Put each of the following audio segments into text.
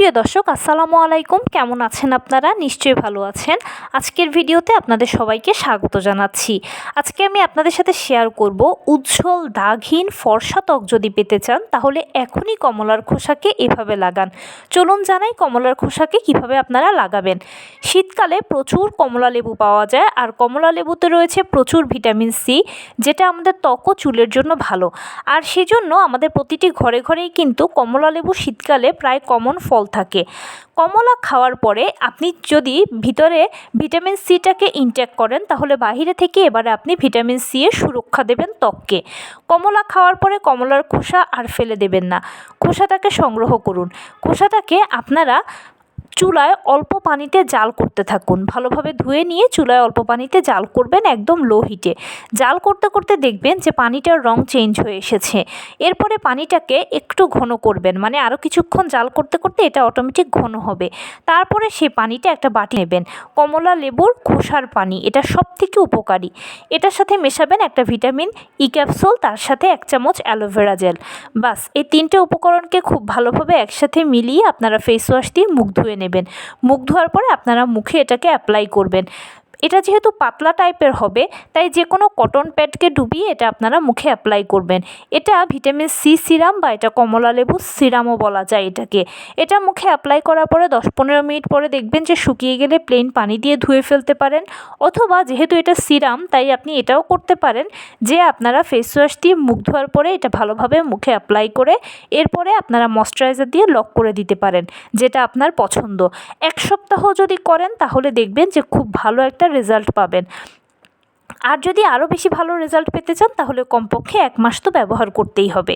প্রিয় দর্শক আসসালামু আলাইকুম, কেমন আছেন আপনারা? নিশ্চয়ই ভালো আছেন। আজকের ভিডিওতে আপনাদের সবাইকে স্বাগত জানাচ্ছি। আজকে আমি আপনাদের সাথে শেয়ার করব উজ্জ্বল দাগহীন ফর্সা ত্বক যদি পেতে চান তাহলে এখনই কমলার খোসাকে এভাবে লাগান। চলুন জানাই কমলার খোসাকে কিভাবে আপনারা লাগাবেন। শীতকালে প্রচুর কমলা লেবু পাওয়া যায়, আর কমলা লেবুতে রয়েছে প্রচুর ভিটামিন সি, যেটা আমাদের ত্বক ও চুলের জন্য ভালো। আর সেজন্য আমাদের প্রতিটি ঘরে ঘরেই কিন্তু কমলা লেবু শীতকালে প্রায় কমন ফল থাকে। কমলা খাওয়ার পরে আপনি যদি ভিতরে ভিটামিন সিটাকে ইনটেক করেন তাহলে বাহিরে থেকে এবারে আপনি ভিটামিন সি এর সুরক্ষা দেবেন ত্বককে। কমলা খাওয়ার পরে কমলার খোসা আর ফেলে দেবেন না, খোসাটাকে সংগ্রহ করুন। খোসাটাকে আপনারা চুলায় অল্প পানিতে জাল করতে থাকুন। ভালোভাবে ধুয়ে নিয়ে চুলায় অল্প পানিতে জাল করবেন, একদম লো হিটে। জাল করতে করতে দেখবেন যে পানিটার রং চেঞ্জ হয়ে এসেছে। এরপরে পানিটাকে একটু ঘন করবেন, মানে আরও কিছুক্ষণ জাল করতে করতে এটা অটোমেটিক ঘন হবে। তারপরে সেই পানিটা একটা বাটি নেবেন, কমলা লেবুর খোসার পানি, এটা সবথেকে উপকারী। এটার সাথে মেশাবেন একটা ভিটামিন ই ক্যাপসুল, তার সাথে 1 চামচ অ্যালোভেরা জেল। বাস, এই 3টে উপকরণকে খুব ভালোভাবে একসাথে মিলিয়ে আপনারা ফেস ওয়াশ দিয়ে মুখ ধুয়ে নেবেন। মুখ ধোয়ার পরে আপনারা মুখে এটাকে অ্যাপ্লাই করবেন। এটা যেহেতু পাতলা টাইপের হবে তাই যে কোনো কটন প্যাডকে ডুবিয়ে এটা আপনারা মুখে অ্যাপ্লাই করবেন। এটা ভিটামিন সি সিরাম বা এটা কমলা লেবু সিরামও বলা যায় এটাকে। এটা মুখে অ্যাপ্লাই করার পরে 10-15 মিনিট পরে দেখবেন যে শুকিয়ে গেলে প্লেন পানি দিয়ে ধুয়ে ফেলতে পারেন, অথবা যেহেতু এটা সিরাম তাই আপনি এটাও করতে পারেন যে আপনারা ফেস ওয়াশ দিয়ে মুখ ধোয়ার পরে এটা ভালোভাবে মুখে অ্যাপ্লাই করে এরপরে আপনারা ময়শ্চারাইজার দিয়ে লক করে দিতে পারেন, যেটা আপনার পছন্দ। 1 সপ্তাহ যদি করেন তাহলে দেখবেন যে খুব ভালো একটা রেজাল্ট পাবেন। আর যদি আরও বেশি ভালো রেজাল্ট পেতে চান তাহলে কমপক্ষে 1 মাস তো ব্যবহার করতেই হবে।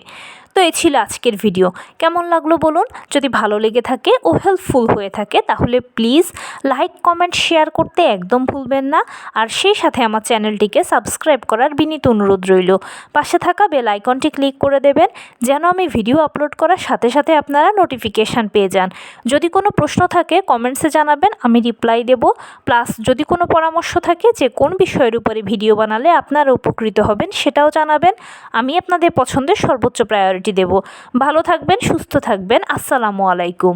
তো এই ছিল আজকের ভিডিও। কেমন লাগলো বলুন। যদি ভালো লেগে থাকে ও হেল্পফুল হয়ে থাকে তাহলে প্লিজ লাইক কমেন্ট শেয়ার করতে একদম ভুলবেন না। আর সেই সাথে আমার চ্যানেলটিকে সাবস্ক্রাইব করার বিনীত অনুরোধ রইল। পাশে থাকা বেল আইকনটি ক্লিক করে দেবেন যেন আমি ভিডিও আপলোড করার সাথে সাথে আপনারা নোটিফিকেশান পেয়ে যান। যদি কোনো প্রশ্ন থাকে কমেন্টসে জানাবেন, আমি রিপ্লাই দেব। প্লাস যদি কোনো পরামর্শ থাকে যে কোন বিষয়ের উপরে ভিডিও বানালে আপনারা উপকৃত হবেন সেটাও জানাবেন। আমি আপনাদের পছন্দের সর্বোচ্চ প্রায়োরিটি দেব। ভালো থাকবেন, সুস্থ থাকবেন। আসসালামু আলাইকুম।